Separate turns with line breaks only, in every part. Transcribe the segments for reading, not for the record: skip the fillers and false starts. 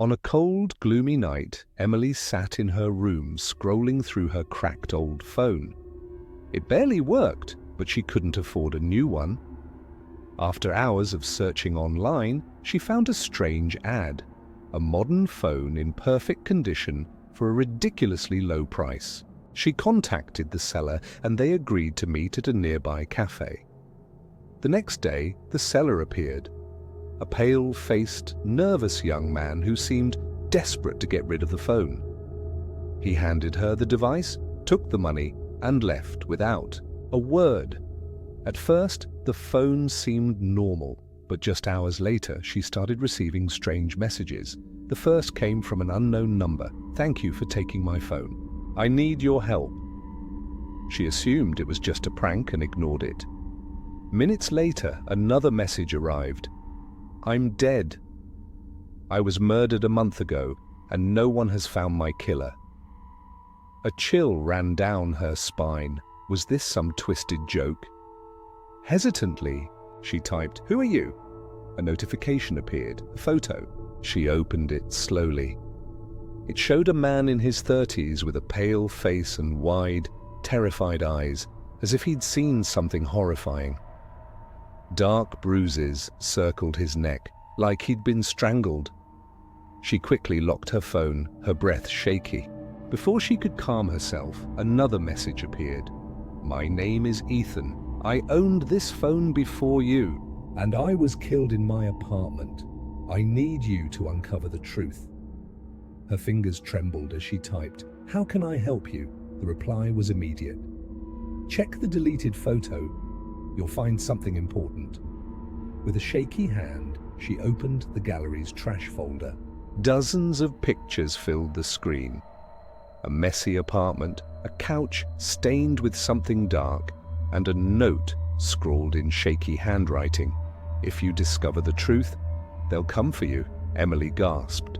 On a cold, gloomy night, Emily sat in her room scrolling through her cracked old phone. It barely worked, but she couldn't afford a new one. After hours of searching online, she found a strange ad, a modern phone in perfect condition for a ridiculously low price. She contacted the seller and they agreed to meet at a nearby cafe. The next day, the seller appeared, a pale-faced, nervous young man who seemed desperate to get rid of the phone. He handed her the device, took the money, and left without a word. At first, the phone seemed normal, but just hours later, she started receiving strange messages. The first came from an unknown number. "Thank you for taking my phone. I need your help." She assumed it was just a prank and ignored it. Minutes later, another message arrived. "I'm dead. I was murdered a month ago, and no one has found my killer." A chill ran down her spine. Was this some twisted joke? Hesitantly, she typed, "Who are you?" A notification appeared, a photo. She opened it slowly. It showed a man in his 30s with a pale face and wide, terrified eyes, as if he'd seen something horrifying. Dark bruises circled his neck, like he'd been strangled. She quickly locked her phone, her breath shaky. Before she could calm herself, another message appeared. "My name is Ethan. I owned this phone before you, and I was killed in my apartment. I need you to uncover the truth." Her fingers trembled as she typed, "How can I help you?" The reply was immediate. "Check the deleted photo. You'll find something important." With a shaky hand, she opened the gallery's trash folder. Dozens of pictures filled the screen. A messy apartment, a couch stained with something dark, and a note scrawled in shaky handwriting. "If you discover the truth, they'll come for you," Emily gasped.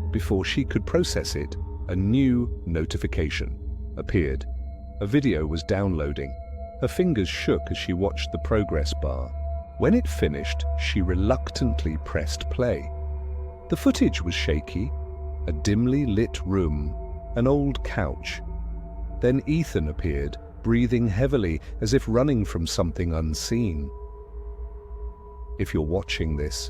Before she could process it, a new notification appeared. A video was downloading. Her fingers shook as she watched the progress bar. When it finished, she reluctantly pressed play. The footage was shaky, a dimly lit room, an old couch. Then Ethan appeared, breathing heavily as if running from something unseen. "If you're watching this,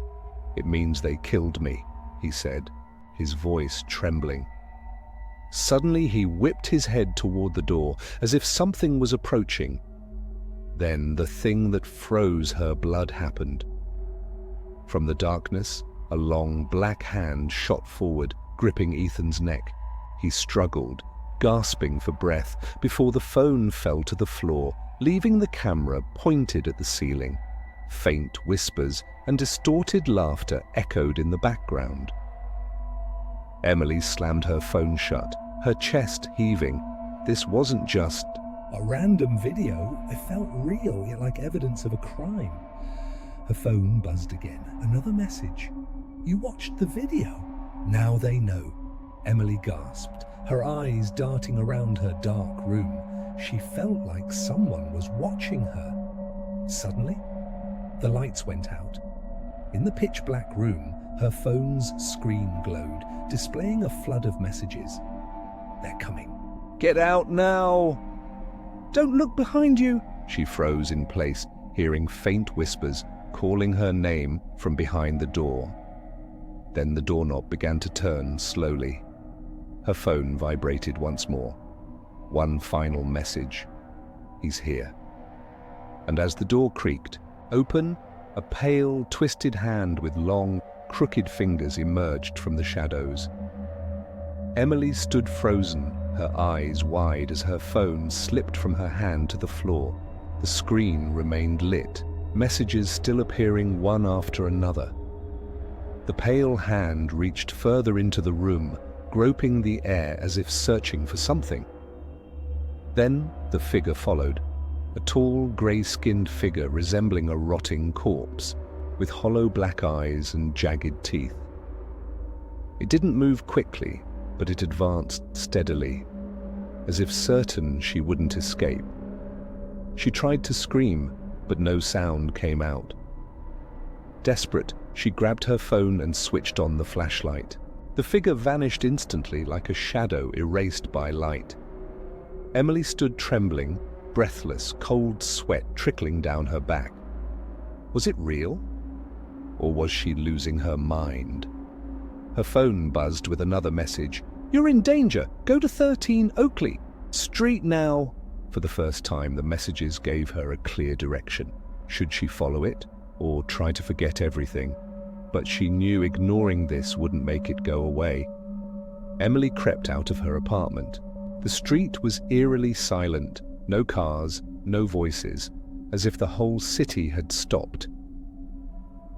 it means they killed me," he said, his voice trembling. Suddenly he whipped his head toward the door, as if something was approaching. Then the thing that froze her blood happened. From the darkness, a long black hand shot forward, gripping Ethan's neck. He struggled, gasping for breath, before the phone fell to the floor, leaving the camera pointed at the ceiling. Faint whispers and distorted laughter echoed in the background. Emily slammed her phone shut, her chest heaving. This wasn't just a random video. It felt real, yet like evidence of a crime. Her phone buzzed again. Another message. "You watched the video." "Now they know," Emily gasped, her eyes darting around her dark room. She felt like someone was watching her. Suddenly, the lights went out. In the pitch-black room, her phone's screen glowed, displaying a flood of messages. "They're coming. Get out now!" "Don't look behind you!" She froze in place, hearing faint whispers calling her name from behind the door. Then the doorknob began to turn slowly. Her phone vibrated once more. One final message. "He's here." And as the door creaked open, a pale, twisted hand with long, crooked fingers emerged from the shadows. Emily stood frozen, her eyes wide as her phone slipped from her hand to the floor. The screen remained lit, messages still appearing one after another. The pale hand reached further into the room, groping the air as if searching for something. Then the figure followed, a tall, grey-skinned figure resembling a rotting corpse, with hollow black eyes and jagged teeth. It didn't move quickly, but it advanced steadily, as if certain she wouldn't escape. She tried to scream, but no sound came out. Desperate, she grabbed her phone and switched on the flashlight. The figure vanished instantly like a shadow erased by light. Emily stood trembling, breathless, cold sweat trickling down her back. Was it real? Or was she losing her mind? Her phone buzzed with another message. "You're in danger! Go to 13 Oakley Street now!" For the first time, the messages gave her a clear direction. Should she follow it, or try to forget everything? But she knew ignoring this wouldn't make it go away. Emily crept out of her apartment. The street was eerily silent, no cars, no voices, as if the whole city had stopped.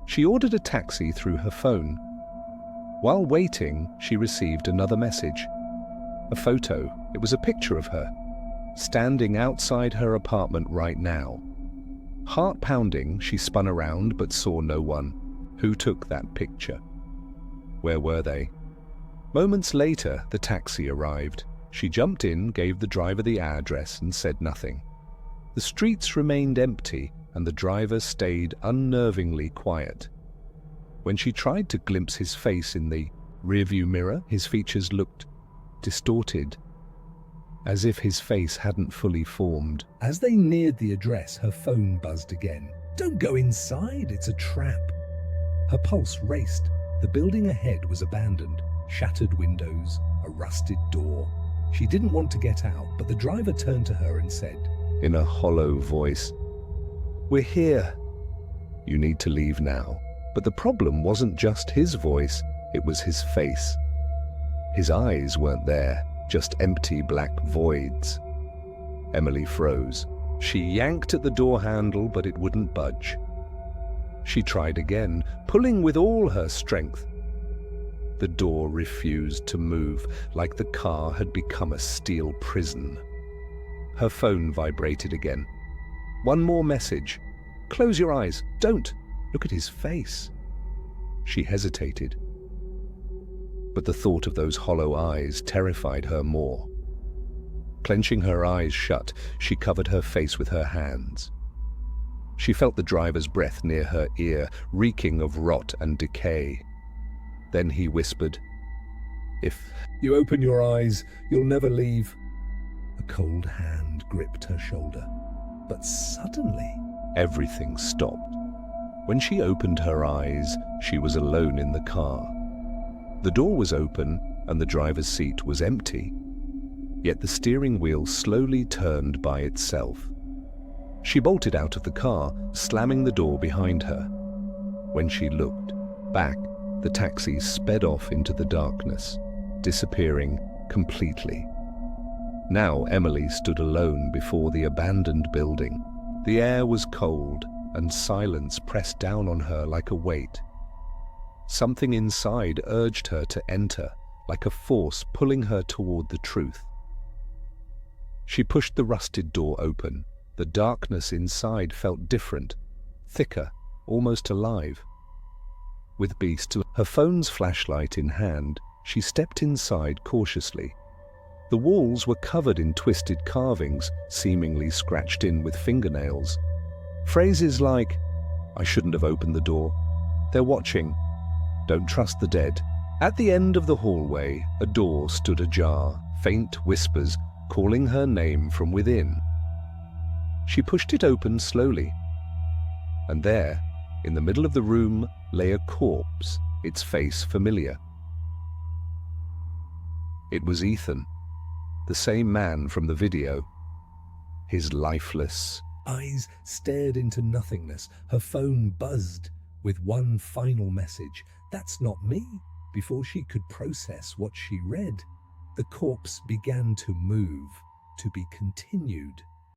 She ordered a taxi through her phone. While waiting, she received another message. A photo. It was a picture of her, standing outside her apartment right now. Heart pounding, she spun around but saw no one. Who took that picture? Where were they? Moments later, the taxi arrived. She jumped in, gave the driver the address, and said nothing. The streets remained empty, and the driver stayed unnervingly quiet. When she tried to glimpse his face in the rearview mirror, his features looked distorted, as if his face hadn't fully formed.
As they neared the address, her phone buzzed again. "Don't go inside, it's a trap." Her pulse raced. The building ahead was abandoned. Shattered windows, a rusted door. She didn't want to get out, but the driver turned to her and said,
in a hollow voice, "We're here. You need to leave now." But the problem wasn't just his voice, it was his face. His eyes weren't there, just empty black voids. Emily froze. She yanked at the door handle, but it wouldn't budge. She tried again, pulling with all her strength. The door refused to move, like the car had become a steel prison. Her phone vibrated again. One more message. "Close your eyes. Don't. Look at his face." She hesitated. But the thought of those hollow eyes terrified her more. Clenching her eyes shut, she covered her face with her hands. She felt the driver's breath near her ear, reeking of rot and decay. Then he whispered, "If
"You open your eyes, you'll never leave." A cold hand gripped her shoulder. But suddenly,
everything stopped. When she opened her eyes, she was alone in the car. The door was open and the driver's seat was empty. Yet the steering wheel slowly turned by itself. She bolted out of the car, slamming the door behind her. When she looked back, the taxi sped off into the darkness, disappearing completely. Now Emily stood alone before the abandoned building. The air was cold, and silence pressed down on her like a weight. Something inside urged her to enter, like a force pulling her toward the truth. She pushed the rusted door open. The darkness inside felt different, thicker, almost alive. With her phone's flashlight in hand, she stepped inside cautiously. The walls were covered in twisted carvings, seemingly scratched in with fingernails. Phrases like, "I shouldn't have opened the door," "They're watching," "Don't trust the dead." At the end of the hallway, a door stood ajar, faint whispers calling her name from within. She pushed it open slowly, and there, in the middle of the room, lay a corpse, its face familiar. It was Ethan, the same man from the video. His lifeless
eyes stared into nothingness. Her phone buzzed with one final message. "That's not me." Before she could process what she read, the corpse began to move, to be continued.